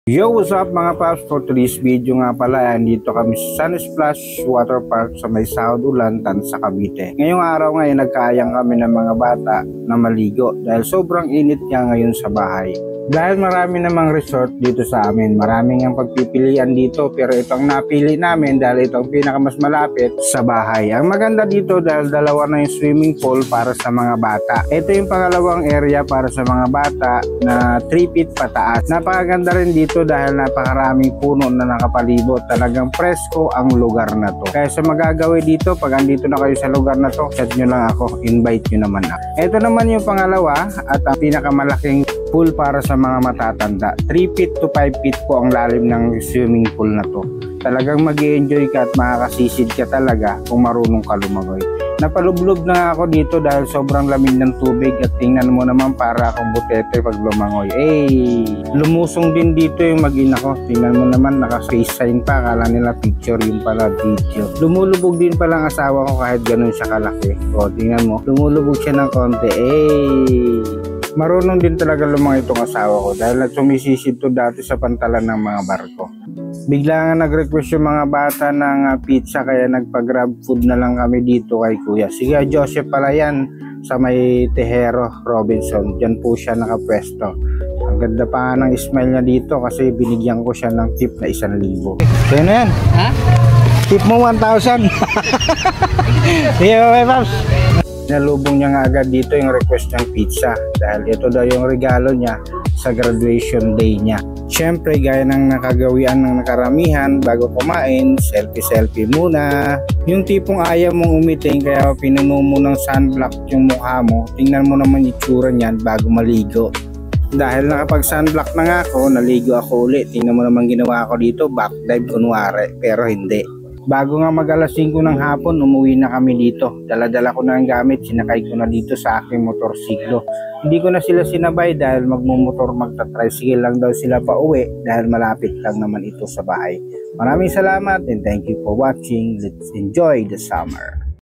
Yo, what's up mga paps? For today's video nga pala, dito kami sa Sun Splash Water Park sa may Sahod Ulantan sa Cavite. Ngayong araw ngayon, nagkaayang kami ng mga bata na maligo dahil sobrang init nga ngayon sa bahay. Dahil marami namang resort dito sa amin, maraming ang pagpipilian dito, pero itong napili namin dahil itong pinakamas malapit sa bahay. Ang maganda dito dahil dalawa na yung swimming pool para sa mga bata. Ito yung pangalawang area para sa mga bata na 3 feet pataas. Napakaganda rin dito dahil napakaraming puno na nakapalibot. Talagang presko ang lugar na to. Kaya sa magagawi dito, pag andito na kayo sa lugar na to, chat nyo lang ako, invite nyo naman ako. Ito naman yung pangalawa at ang pinakamalaking pool para sa mga matatanda. 3 feet to 5 feet po ang lalim ng swimming pool na to. Talagang mag-i-enjoy ka at makakasisid ka talaga kung marunong ka lumangoy. Napalublob na ako dito dahil sobrang lamig ng tubig at tingnan mo naman para akong butete pag lumangoy. Lumusong din dito yung mag-ina ko. Tingnan mo naman naka-face sign pa. Akala nila picture, yung pala video. Lumulubog din pala ang asawa ko kahit ganun siya kalaki. O tingnan mo, lumulubog siya ng konti. Marunong din talaga lumangoy itong asawa ko dahil sumisisid to dati sa pantalan ng mga barko. Bigla nga nag-request yung mga bata ng pizza kaya nagpa-grab food na lang kami dito kay Kuya. Sige, Joseph pala yan sa may Tejero Robinson. Diyan po siya nakapwesto. Ang ganda pa ng smile niya dito kasi binigyan ko siya ng tip na 1,000. Kaya na yan? Ha? Tip mo 1,000. Sige, bye paps. Nalubong niya nga agad dito yung request ng pizza dahil ito daw yung regalo niya sa graduation day niya. Siyempre, gaya ng nakagawian ng nakaramihan, bago kumain, selfie muna. Yung tipong ayaw mong umiting kaya pinuno mo ng sunblock yung mukha mo, tingnan mo naman itsura niyan bago maligo. Dahil nakapag sunblock na nga ako, naligo ako ulit. Tingnan mo naman ginawa ko dito, backdive kunwari, pero hindi. Bago nga mag alas 5 ng hapon, umuwi na kami dito. Dala-dala ko na ang gamit, sinakay ko na dito sa aking motorsiklo. Hindi ko na sila sinabay dahil magmumotor, magta-tricycle lang daw sila pa uwi dahil malapit lang naman ito sa bahay. Maraming salamat and thank you for watching. Let's enjoy the summer.